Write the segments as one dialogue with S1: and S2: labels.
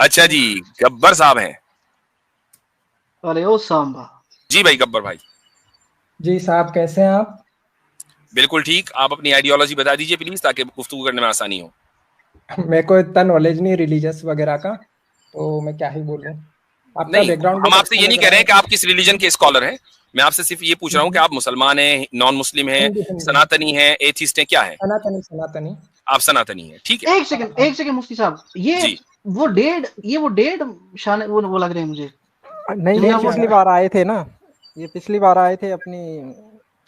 S1: अच्छा जी, गब्बर साहब हैं।
S2: अरे ओ सांबा
S1: जी भाई, गब्बर भाई।
S3: जी साहब, कैसे हैं आप?
S1: बिल्कुल ठीक। आप अपनी आइडियोलॉजी बता दीजिए प्लीज, ताकि गुफ्तगू करने में आसानी हो।
S3: मेरे को इतना नॉलेज नहीं रिलीजियस वगैरह का, तो मैं क्या ही बोलूं। आपका
S1: नहीं,
S3: बैकग्राउंड
S1: हम
S3: बहुत
S1: आपसे
S3: अच्छा
S1: ये नहीं
S3: लग
S1: कह
S3: रहा
S1: रहे हैं
S3: है।
S1: कि आप किस रिलीजन के स्कॉलर हैं। मैं आपसे सिर्फ ये पूछ रहा हूँ कि आप मुसलमान हैं, नॉन मुस्लिम हैं,
S3: हिंदी हिंदी।
S1: सनातनी हैं, एथिस्ट हैं, क्या हैं?
S3: सनातनी सनातनी।
S1: आप सनातनी हैं, ठीक है।
S2: एक सेकंड मुफ्ती साहब,
S1: जी।
S2: वो डेढ़ शान वो लग रहे हैं मुझे,
S4: नहीं,
S2: जिनमें
S4: ये
S2: आप
S4: पिछली बार आए थे ना, ये पिछली बार आए थे अपनी,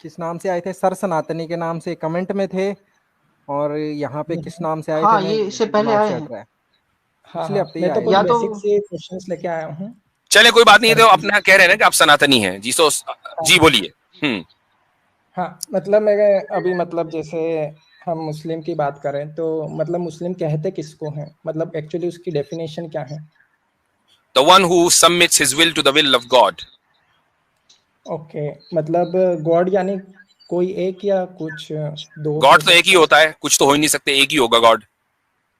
S4: किस नाम से आए थे, सर सनातनी के नाम से कमेंट में थे, और यहाँ पे किस नाम से आए थे,
S2: हाँ
S4: मैं
S2: ये इससे पहले
S4: दिमाग
S2: आए
S4: से
S2: हैं।
S4: हट रहा है।
S3: हाँ
S4: पिछले
S3: हाँ,
S4: हफ्ते ही
S3: मैं तो
S4: आए
S3: कुछ
S2: या
S4: थे।
S2: तो
S3: बेसिक से क्वेश्चंस लेके आया हूँ।
S1: चले, कोई बात नहीं,
S3: सर
S1: तो
S3: की।
S1: अपना कह रहे हैं ना कि आप सनातनी हैं जी, तो जी बोलिए।
S3: हाँ, मतलब मैं अभी मतलब जैसे हम मुस्लिम की बात करें तो मतलब मुस्लिम कहते किसको हैं, मतलब एक्चुअली उसकी डेफिनेशन क्या है?
S1: The one who submits his will to the will of God.
S3: Okay, मतलब गॉड यानी कोई एक या कुछ दो हो
S1: गॉड तो एक ही
S3: सकते हैं?
S1: होता है, कुछ तो हो ही नहीं सकते, एक ही होगा गॉड, दो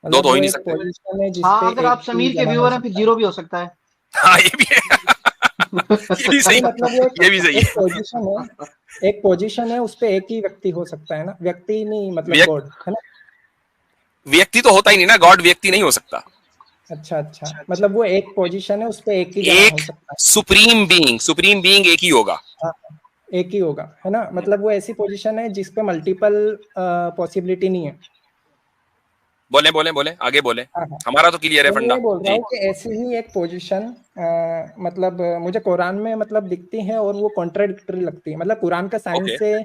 S3: मतलब
S1: तो हो
S3: वो
S1: ही नहीं
S3: एक
S1: सकते।
S3: पोजीशन है
S2: हाँ,
S3: जिसपे
S2: अगर
S3: एक
S2: आप
S3: ही
S2: समीर के
S3: जना हो
S2: व्यूअर हैं फिर
S3: सकता है।
S2: जीरो भी हो सकता है।
S1: हाँ, ये भी है। ये भी सही,
S3: नहीं मतलब वो
S1: ये भी सही
S3: एक
S1: है।
S3: पोजीशन है, एक पोजीशन है, उस पे एक ही व्यक्ति हो सकता है ना, व्यक्ति नहीं मतलब
S1: व्यक्ति,
S3: गॉड है ना।
S1: व्यक्ति तो होता ही नहीं ना, गॉड व्यक्ति नहीं हो सकता।
S3: अच्छा अच्छा, मतलब वो एक पोजीशन है, उस पे एक ही जना
S1: एक
S3: हो सकता है।
S1: सुप्रीम बीइंग एक ही होगा।
S3: हाँ, एक ही होगा है ना, मतलब वो ऐसी पोजीशन है जिसपे मल्टीपल पॉसिबिलिटी नहीं है।
S1: बोले बोले बोले, आगे बोले।
S3: हाँ हाँ,
S1: हमारा तो क्लियर है
S3: तो मैं
S1: फंडा
S3: ये बोल रहा
S1: जी।
S3: हूँ कि ऐसी ही एक पोजीशन मतलब मुझे कुरान में मतलब दिखती है और वो कॉन्ट्राडिक्टरी लगती है। मतलब कुरान का
S1: ओके।
S3: साइंस से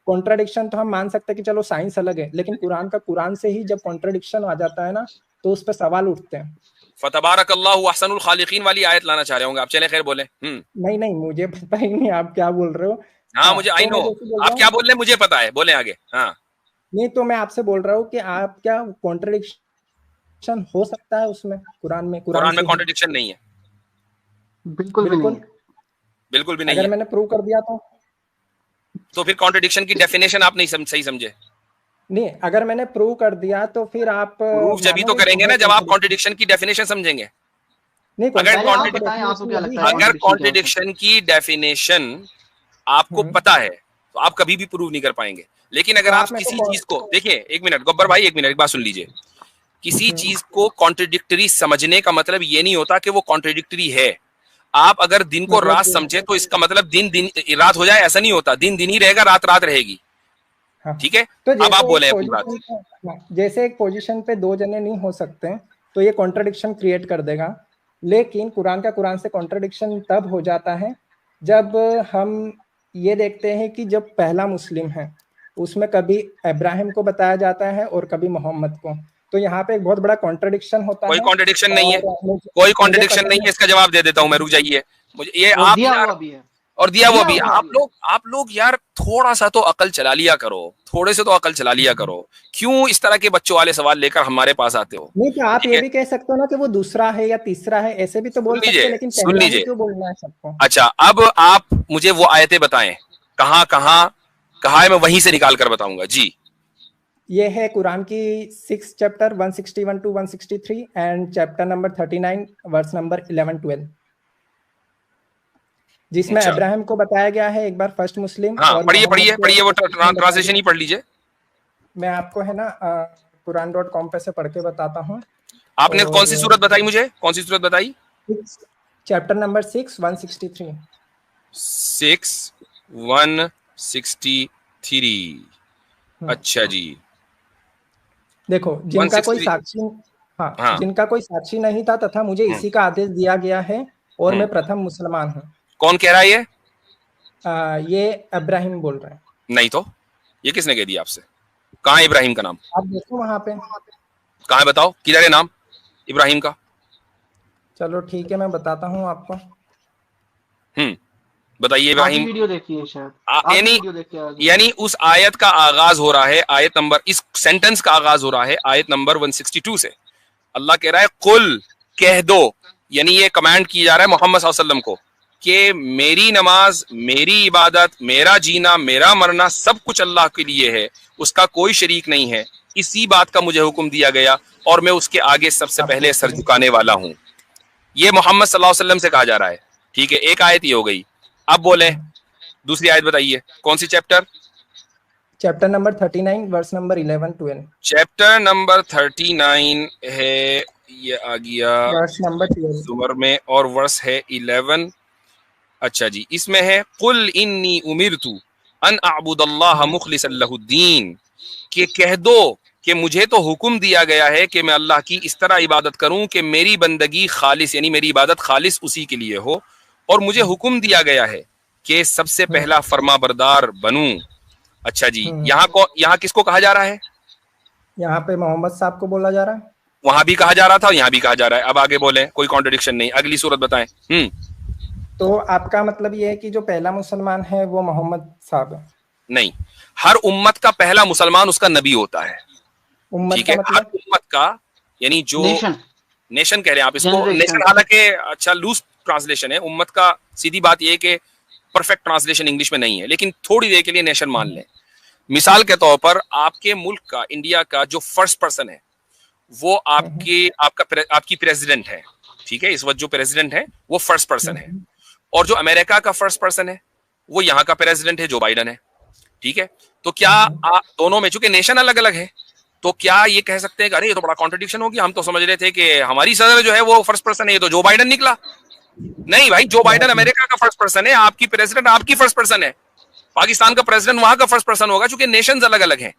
S3: कॉन्ट्राडिक्शन तो हम मान सकते हैं कि चलो साइंस अलग है, लेकिन कुरान से ही जब कॉन्ट्राडिक्शन आ जाता है ना, तो उस पर सवाल उठते हैं।
S1: फतबारकल्लाहु अहसनुल खालिकीन वाली आयत लाना चाह रहे होंगे आप, चले खैर बोले।
S3: नहीं नहीं, मुझे पता ही नहीं आप क्या बोल रहे हो।
S1: हाँ,
S3: हाँ,
S1: मुझे आई
S3: तो
S1: नो
S3: मैं जैसे बोल
S1: आप
S3: रहा
S1: क्या
S3: हूँ,
S1: बोल रहे हैं, मुझे पता है, बोले आगे। हाँ,
S3: नहीं तो मैं आपसे बोल रहा हूँ कि आप क्या कॉन्ट्राडिक्शन हो सकता है उसमें, कुरान
S1: कुरान में
S3: से ही?
S1: कॉन्ट्रडिक्शन नहीं है,
S2: बिल्कुल भी नहीं
S3: बिल्कुल।
S2: है।
S1: बिल्कुल भी नहीं
S3: अगर
S1: है।
S3: मैंने प्रूव कर दिया
S1: तो फिर कॉन्ट्रडिक्शन की डेफिनेशन आप नहीं सही समझे।
S3: नहीं, अगर मैंने प्रूव कर दिया तो फिर आप
S1: प्रूव जब भी तो
S3: मानोगे कि
S1: करेंगे
S3: है
S1: ना जब आप
S3: कॉन्ट्रडिक्शन?
S1: कॉन्ट्रडिक्शन की डेफिनेशन समझेंगे।
S3: नहीं,
S1: अगर
S2: पहले आप
S3: कॉन्ट्रडिक्शन की
S2: बताएं, आपको क्या
S3: डेफिनेशन
S2: लगता
S3: यही
S2: है
S3: है।
S1: अगर
S2: कॉन्ट्रडिक्शन क्या होता है?
S1: कॉन्ट्रडिक्शन की डेफिनेशन आपको
S3: हम्म,
S1: पता है तो आप कभी भी प्रूव नहीं कर पाएंगे। लेकिन
S3: तो
S1: अगर आप
S3: आप मेरे
S1: किसी
S3: को
S1: चीज को देखिए, एक मिनट गब्बर भाई, एक मिनट, एक बात सुन लीजिए। किसी
S3: हम्म,
S1: चीज को कॉन्ट्रडिक्टरी समझने का मतलब ये नहीं होता कि वो कॉन्ट्रडिक्टरी है। आप अगर दिन को रात
S3: मतलब
S1: समझे तो इसका मतलब दिन दिन रात हो जाए, ऐसा नहीं होता, दिन दिन ही रहेगा, रात रात रहेगी।
S3: हाँ,
S1: ठीक है,
S3: तो
S1: अब आप
S3: जैसे एक
S1: बोले अपनी बात।
S3: पोजीशन पे, हाँ, जैसे एक पोजीशन पे दो जने नहीं हो सकते हैं, तो ये कॉन्ट्रडिक्शन क्रिएट कर देगा। लेकिन कुरान से कॉन्ट्रडिक्शन तब हो जाता है जब हम ये देखते हैं कि जब पहला मुस्लिम है उसमें कभी इब्राहिम को बताया जाता है और कभी मोहम्मद को, तो यहाँ पे एक बहुत बड़ा कॉन्ट्रडिक्शन होता
S1: कोई
S3: है।
S1: कॉन्ट्रडिक्शन नहीं है,
S3: और
S1: कोई
S3: मुझे
S1: कॉन्ट्रडिक्शन
S3: पता
S1: नहीं है,
S3: है।
S1: इसका जवाब दे देता हूं मैं, रुक जाइए। मुझे ये
S2: और
S1: आप
S2: दिया
S1: यार,
S2: हुआ भी है,
S1: और दिया वो
S2: दिया
S1: भी।
S2: हुआ भी है।
S1: आप लोग यार थोड़ा सा तो अकल चला लिया करो, थोड़े से तो अकल चला लिया करो। क्यों इस तरह के बच्चों वाले सवाल लेकर हमारे पास आते हो?
S3: नहीं, तो आप
S1: ठीक
S3: ये
S1: है,
S3: भी कह सकते हो ना कि वो दूसरा है या तीसरा है, ऐसे भी तो
S1: सुन
S3: बोल सकते
S1: लीजिए,
S3: हैं, लेकिन
S1: सुन
S3: पहला ही
S1: लीजिए।
S3: क्यों बोलना है सबको?
S1: अच्छा, अब आप मुझे वो आयतें बताएं, कहाँ कहाँ कहा है, मैं वहीं से निकाल कर बताऊंगा जी।
S3: ये है कुरान की 6 chapter 161 to 163 and chapter number 39 verse number 11-12, जिसमें
S1: अच्छा,
S3: अब्राहम को बताया गया है एक बार फर्स्ट मुस्लिम
S1: हाँ,
S3: और
S1: पढ़िए
S3: मोहम्मद
S1: पढ़िए
S3: को
S1: पढ़िए, वो
S3: मुस्लिम बताया
S1: ट्रांसलेशन
S3: गया।
S1: ही पढ़ लीजिए।
S3: मैं आपको है ना कुरान.com पे से पढ़ के बताता हूँ।
S1: आपने कौन
S3: और
S1: सी सूरत बताई मुझे, कौन सी सूरत बताई?
S3: Chapter number 6 163।
S1: 6 163। अच्छा जी,
S3: देखो, जिनका कोई
S1: 163।
S3: साक्षी, हाँ,
S1: हाँ।
S3: जिनका कोई साक्षी नहीं था तथा मुझे
S1: हम्म,
S3: इसी का आदेश दिया गया है और
S1: हम्म।
S3: मैं प्रथम मुसलमान हूँ।
S1: कौन कह रहा है ये?
S3: ये अब्राहिम बोल रहे हैं।
S1: नहीं तो, ये किसने कह दिया आपसे? कहाँ है इब्राहिम का नाम?
S3: आप देखो वहां पे।
S1: कहाँ है बताओ, किधर है नाम इब्राहिम का?
S3: चलो ठीक है, मैं बताता हूँ आपको।
S1: बताइए
S2: आज ही
S1: इब्राहिम।
S2: वीडियो देखी है शायद, आज ही
S1: यानी
S2: वीडियो देख के आ गए।
S1: यानी उस आयत का आगाज हो रहा है, आयत नंबर, इस सेंटेंस का आगाज हो रहा है आयत नंबर 162 से। अल्लाह कह रहा है कुल, कह दो, यानी ये कमांड की जा रहा है मोहम्मद सल्लल्लाहु अलैहि वसल्लम को कि मेरी नमाज, मेरी इबादत, मेरा जीना, मेरा मरना सब कुछ अल्लाह के लिए है, उसका कोई शरीक नहीं है। इसी बात का मुझे हुक्म दिया गया और मैं उसके आगे सबसे पहले सर झुकाने वाला हूं। ये मोहम्मद सल्लल्लाहु अलैहि वसल्लम से कहा जा रहा है। ठीक है, एक आयत ये हो गई। अब बोले दूसरी आयत बताइए, कौन सी chapter?
S3: Chapter number 39 verse number 11-12।
S1: Chapter number 39 है, ये आ गया
S3: वर्स नंबर 12
S1: जुमर में, और वर्स है 11। अच्छा जी, इसमें है कुल इन्नी उमिरतु अन अअबुदल्लाह मुखलिसन लहुद्दीन, कि कह दो कि मुझे तो हुक्म दिया गया है कि मैं अल्लाह की इस तरह इबादत करूं कि मेरी बंदगी खालिस, यानी मेरी इबादत खालिस उसी के लिए हो, और मुझे हुक्म दिया गया है कि सबसे पहला फर्मा बरदार बनूं। अच्छा जी, यहाँ किसको कहा जा रहा है?
S3: यहाँ पे मोहम्मद साहब को बोला जा रहा है।
S1: वहां भी कहा जा रहा था और यहाँ भी कहा जा रहा है। अब आगे बोले, कोई कॉन्ट्रडिक्शन नहीं। अगली सूरत बताएं।
S3: तो आपका मतलब ये है कि जो पहला मुसलमान है वो मोहम्मद साहब है?
S1: नहीं, हर उम्मत का पहला मुसलमान उसका नबी होता है।
S3: उम्मत
S1: ठीक
S3: का
S1: है,
S3: मतलब?
S1: हर उम्मत का, यानी जो नेशन कह रहे हैं आप इसको,
S2: Generation।
S1: नेशन हालांकि अच्छा लूज ट्रांसलेशन है। उम्मत का सीधी बात यह है कि परफेक्ट ट्रांसलेशन इंग्लिश में नहीं है, लेकिन थोड़ी देर के लिए नेशन मान लें। मिसाल के तौर पर आपके मुल्क का, इंडिया का जो फर्स्ट पर्सन है वो आपकी प्रेसिडेंट है। ठीक है, इस वक्त जो प्रेसिडेंट है वो फर्स्ट पर्सन है, और जो अमेरिका का फर्स्ट पर्सन है वो यहाँ का प्रेसिडेंट है, जो बाइडन है। ठीक है, तो क्या दोनों में चूंकि नेशन अलग अलग है, तो क्या ये कह सकते हैं कि अरे ये तो बड़ा कॉन्ट्रडिक्शन हो गया, हम तो समझ रहे थे कि हमारी सदर जो है वो फर्स्ट पर्सन है, ये तो जो बाइडन निकला। नहीं भाई, जो बाइडन अमेरिका का फर्स्ट पर्सन है, आपकी प्रेसिडेंट आपकी फर्स्ट पर्सन है, पाकिस्तान का प्रेसिडेंट वहां का फर्स्ट पर्सन होगा, चूंकि नेशंस अलग अलग हैं।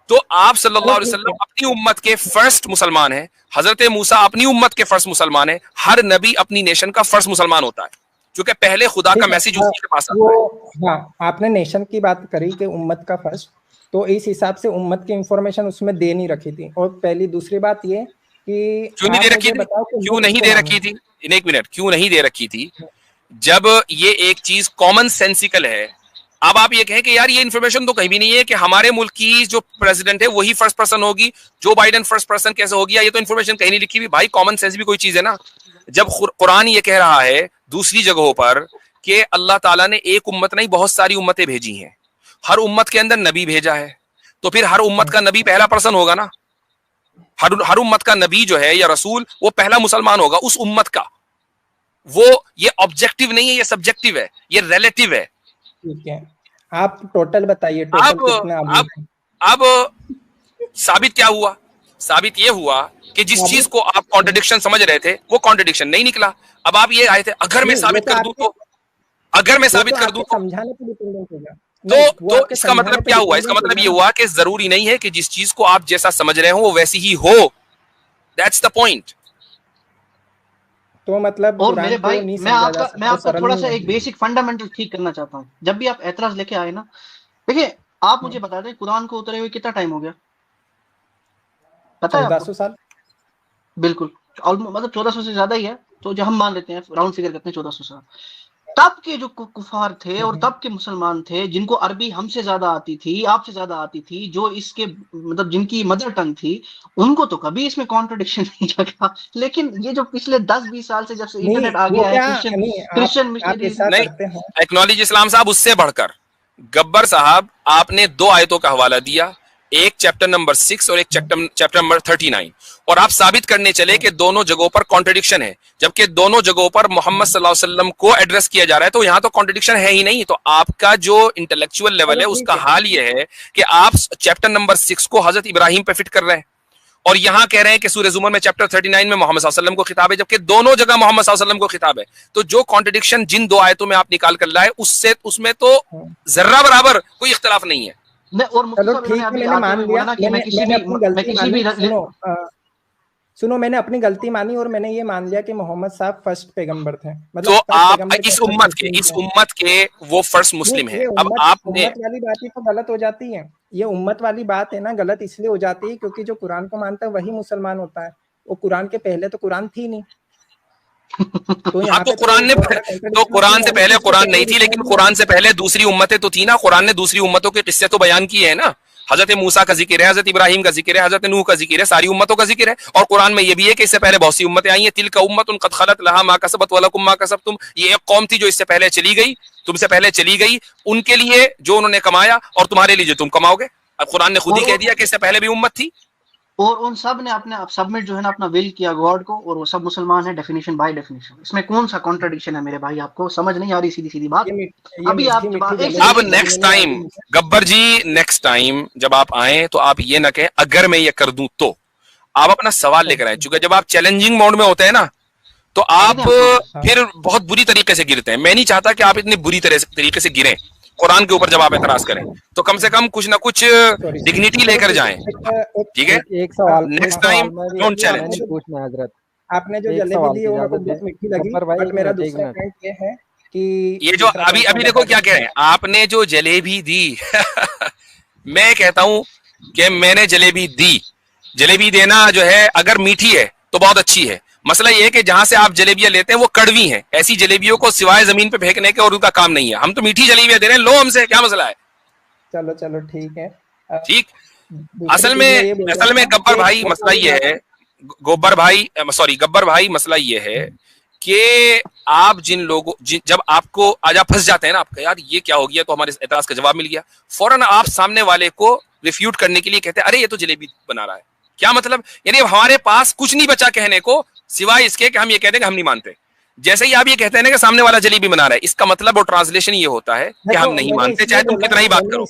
S1: तो आप सल्लल्लाहु अलैहि वसल्लम अपनी उम्मत के फर्स्ट मुसलमान हैं, हजरत मूसा अपनी उम्मत के फर्स्ट मुसलमान हैं, हर नबी अपनी नेशन का फर्स्ट मुसलमान होता है, क्योंकि पहले खुदा का मैसेज उसी के पास आता है।
S3: हाँ, आपने नेशन की बात करी कि उम्मत का फर्स्ट, तो इस हिसाब से उम्मत की इंफॉर्मेशन उसमें दे नहीं रखी थी। और पहली दूसरी बात ये कि
S1: क्यों नहीं दे रखी थी? क्यों नहीं दे रखी थी? एक मिनट, क्यों नहीं दे रखी थी? जब ये एक चीज कॉमन सेंसिकल है। अब आप ये कहें कि यार ये इन्फॉर्मेशन तो कहीं भी नहीं है कि हमारे मुल्क की जो प्रेसिडेंट है वही फर्स्ट पर्सन होगी, जो बाइडन फर्स्ट पर्सन कैसे होगी, या ये तो इन्फॉर्मेशन कहीं नहीं लिखी हुई। भाई कॉमन सेंस भी कोई चीज है ना। जब कुरान ये कह रहा है दूसरी जगहों पर कि अल्लाह ताला ने एक उम्मत नहीं बहुत सारी उम्मतें भेजी हैं, हर उम्मत के अंदर नबी भेजा है, तो फिर हर उम्मत का नबी पहला पर्सन होगा ना। हर उम्मत का नबी जो है या रसूल वो पहला मुसलमान होगा उस उम्मत का। वो ये ऑब्जेक्टिव नहीं है, ये सब्जेक्टिव है, ये रिलेटिव है।
S3: ठीक है, आप टोटल बताइए, टोटल कितना?
S1: अब साबित क्या हुआ? साबित ये हुआ कि जिस चीज को आप कॉन्ट्रडिक्शन समझ रहे थे वो कॉन्ट्रडिक्शन नहीं निकला। अब आप ये आए थे अगर मैं साबित कर दूं तो, अगर मैं साबित कर दूं
S3: समझाने पे डिपेंडेंट होगा।
S1: तो इसका मतलब क्या हुआ? इसका मतलब ये हुआ कि जरूरी नहीं है कि जिस चीज को आप जैसा समझ रहे हो वो वैसी ही हो। That's the point.
S3: तो मतलब
S2: और मेरे भाई मैं आपका थोड़ा सा एक बेसिक फंडामेंटल ठीक करना चाहता हूँ। जब भी आप एतराज लेके आए ना, देखिए आप मुझे बता दें कुरान को उतरे हुए कितना टाइम हो गया? पता है?
S3: 1400 साल।
S2: बिल्कुल, मतलब 1400 से ज्यादा ही है। तो जो हम मान लेते हैं, राउंड फिगर करते हैं 1400 साल। तब के जो कुफार थे और तब के मुसलमान थे जिनको अरबी हमसे ज्यादा आती थी, आपसे ज्यादा आती थी, जो इसके मतलब जिनकी मदर टंग थी, उनको तो कभी इसमें कॉन्ट्रडिक्शन नहीं लगा। लेकिन ये जो पिछले 10-20 साल से जब से इंटरनेट आ गया है, क्रिश्चियन
S1: मिशनरी एक्नॉलेज इस्लाम साहब, उससे बढ़कर गब्बर साहब आपने 2 आयतों का हवाला दिया, एक चैप्टर नंबर 6 और एक चैप्टर नंबर 39, और आप साबित करने चले कि दोनों जगहों पर कॉन्ट्रडिक्शन है, जबकि दोनों जगहों पर मोहम्मद सल्लल्लाहु अलैहि वसल्लम को एड्रेस किया जा रहा है। तो यहाँ तो कॉन्ट्रडिक्शन है ही नहीं। तो आपका जो इंटेलेक्चुअल लेवल है उसका हाल ये है कि आप चैप्टर नंबर 6 को हजरत इब्राहिम पे फिट कर रहे हैं, और यहाँ कह रहे हैं कि सूरह जुमर में चैप्टर 39 में मोहम्मद सल्लल्लाहु अलैहि वसल्लम को खिताब है, जबकि दोनों जगह मोहम्मद सल्लल्लाहु अलैहि वसल्लम को खिताब है। तो जो कॉन्ट्रडिक्शन जिन 2 आयतों में आप निकाल कर लाए उसमें तो जर्रा बराबर कोई इख्तलाफ नहीं है।
S2: और
S3: चलो ठीक है, मैंने मान लिया, सुनो मैंने अपनी गलती मानी और मैंने ये मान लिया कि मोहम्मद साहब फर्स्ट पैगंबर थे। मतलब
S1: तो आप इस उम्मत के वो फर्स्ट मुस्लिम है। अब आपने
S3: उम्मत वाली बात ही तो गलत हो जाती है। ये उम्मत वाली बात है ना, गलत इसलिए हो जाती है क्योंकि जो कुरान को मानता है वही मुसलमान होता है। वो कुरान के पहले तो कुरान थी नहीं।
S1: तो यहाँ तो कुरान ने तो कुरान से पहले कुरान नहीं थी, लेकिन कुरान से पहले दूसरी उम्मतें तो थी ना। कुरान ने दूसरी उम्मतों के किस्से तो बयान किए हैं ना। हजरत मूसा का जिक्र है, हजरत इब्राहिम का जिक्र है, हजरत नूह का जिक्र है, सारी उम्मतों का जिक्र है। और कुरान में ये भी है कि इससे पहले बहुत सी उम्मतें आई हैं। तिल का उम्मतुन कद खलत लहा मा कसबत वलकुम मा कसबतुम। ये एक कौम थी जो इससे पहले चली गई, तुमसे पहले चली गई, उनके लिए जो उन्होंने कमाया और तुम्हारे लिए जो तुम कमाओगे। अब कुरान ने खुद ही कह दिया कि इससे पहले भी उम्मत थी।
S2: और उन सब ने अपने सबमिट जो है ना अपना विल किया गॉड को, और वो सब मुसलमान है डेफिनेशन बाय डेफिनेशन। इसमें कौन सा कॉन्ट्रडिक्शन है मेरे भाई? आपको समझ नहीं आ रही सीधी सीधी बात? अभी आप
S1: अब नेक्स्ट टाइम गब्बर जी, नेक्स्ट टाइम जब आप आए तो आप ये ना कहें अगर मैं ये कर दूं तो, आप अपना सवाल लेकर आए। चूंकि जब आप चैलेंजिंग मोड में होते हैं ना तो आप फिर बहुत बुरी तरीके से गिरते हैं। मैं नहीं चाहता कि आप इतनी बुरी तरीके से गिरें कुरान के ऊपर जब आप एतराज करें, तो कम से कम कुछ ना कुछ डिग्निटी लेकर जाएं, ठीक है?
S4: एक सवाल
S1: नेक्स्ट टाइम डोंट चैलेंज।
S4: पूछना हजरत,
S3: आपने जो जलेबी दी वो मेरे को बहुत मीठी लगी, बट मेरा दूसरा पॉइंट ये है कि
S1: ये जो अभी देखो क्या कह रहे हैं, आपने जो जलेबी दी मैं कहता हूं कि मैंने जलेबी दी। जलेबी देना जो है अगर मीठी है तो बहुत अच्छी है। मसला ये है कि जहां से आप जलेबियां लेते हैं वो कड़वी हैं। ऐसी जलेबियों को सिवाय जमीन पे फेंकने के और उनका काम नहीं है। हम तो मीठी जलेबियां दे रहे हैं, लो हमसे, क्या मसला है?
S3: चलो ठीक है।
S1: ठीक। असल में गब्बर भाई मसला ये है, गब्बर भाई मसला ये है कि आप जब आपको आज आप फंस जाते हैं ना, आपका यार ये क्या हो गया, तो हमारे एतराज का जवाब मिल गया, फौरन आप सामने वाले को रिफ्यूट करने के लिए कहते हैं अरे ये तो जलेबी बना रहा है। क्या मतलब? यानी हमारे पास कुछ नहीं बचा कहने को सिवाय इसके कि हम ये कहते हैं कि हम नहीं मानते। जैसे ही आप ये कहते हैं ना कि सामने वाला जलेबी बना रहा है, इसका मतलब और ट्रांसलेशन ये होता है कि हम नहीं मानते, चाहे तुम कितना ही बात करो।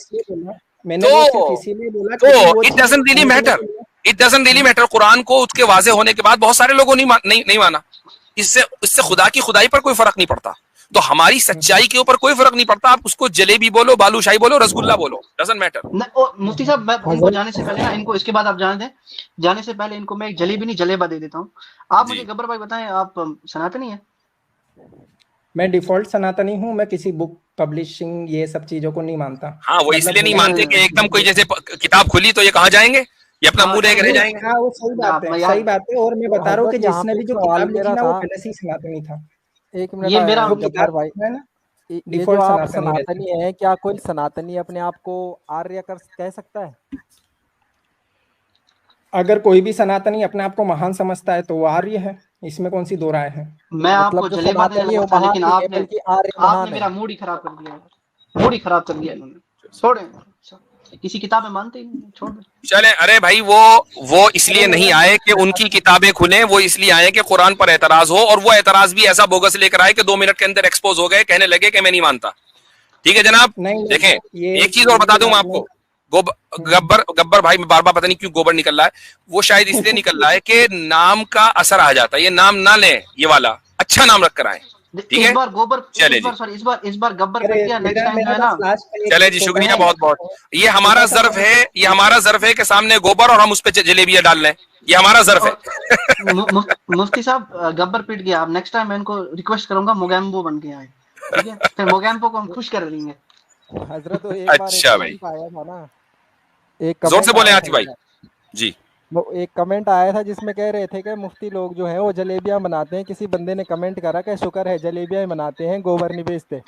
S1: तो it doesn't really matter. Quran को उसके वाजे होने के बाद बहुत सारे लोगों ने नहीं माना। इससे खुदा की खुदाई पर कोई फर्क नहीं पड़ता, तो हमारी सच्चाई के ऊपर कोई फर्क नहीं पड़ता। आप उसको जलेबी बोलो, बालूशाही बोलो, रसगुल्ला बोलो, डजंट मैटर।
S2: मुफ्ती साहब, मैं इनको जाने से पहले ना, इनको इसके बाद आप जाने दें, जाने से पहले इनको मैं एक जलेबी नहीं जलेबा दे देता हूँ। आप मुझे गब्बर भाई बताएं, आप सनातनी हैं?
S3: मैं डिफॉल्ट सनातनी हूँ। मैं किसी बुक पब्लिशिंग ये सब चीजों को नहीं मानता।
S1: हाँ, वो इसलिए नहीं मानते कि एकदम कोई जैसे किताब खुली तो ये कहाँ जाएंगे, ये अपना मुंह देख रह जाएंगे।
S3: हाँ, वो सही बात है। और मैं बता रहा हूँ कि जिसने भी जो किताब लिखी ना वो पहले से ही सनातनी था।
S4: एक मिनट,
S2: ये मेरा
S4: गब्बर भाई
S3: है ना,
S4: ये जो आप सनातनी है, क्या कोई सनातनी अपने आप को आर्य कह सकता है?
S3: अगर कोई भी सनातनी अपने आप को महान समझता है तो वो आर्य है, इसमें कौन सी दो राय है?
S2: मैं आपको जलेबा देने लगा था, लेकिन आपने मेरा मूड ही खराब कर दिया। मूड ही खराब कर दिया इन्होंने। छोड़ें, किसी किताब में मानते ही नहीं, छोड़ दो।
S1: चले, अरे भाई वो इसलिए नहीं आए कि उनकी किताबें खुले, वो इसलिए आए कि कुरान पर एतराज हो, और वो एतराज भी ऐसा बोगस लेकर आए कि 2 मिनट के अंदर एक्सपोज हो गए, कहने लगे कि मैं नहीं मानता। ठीक है जनाब, देखें एक चीज और बता दूं मैं आपको, गब्बर भाई में बार बार पता नहीं क्यों गोबर निकल रहा है, वो शायद इसलिए निकल रहा है कि नाम का असर आ जाता है। ये नाम ना लें, ये वाला अच्छा नाम रख कर आए। ठीक है,
S2: इस बार गोबर,
S1: चले
S2: इस बार गब्बर कर दिया, नेक्स्ट टाइम है ना।
S1: चले जी, शुक्रिया बहुत बहुत। ये हमारा ज़र्फ है कि सामने गोबर और हम उस पे जलेबियां डाल लें, ये हमारा ज़र्फ है।
S2: मुफ्ती साहब, गब्बर पिट गया। अब नेक्स्ट टाइम मैं इनको रिक्वेस्ट करूंगा मोगैम्बो बन के आए, ठीक है? फिर मोगैम्बो को हम खुश कर देंगे।
S4: हजरत तो एक
S1: अच्छा भाई,
S4: आया था ना,
S1: जोर से बोले आती भाई जी।
S4: वो एक कमेंट आया था जिसमें कह रहे थे कि मुफ्ती लोग जो है वो जलेबियां बनाते हैं। किसी बंदे ने कमेंट करा कि शुक्र है जलेबियां बनाते हैं, गोबर नहीं बेचते।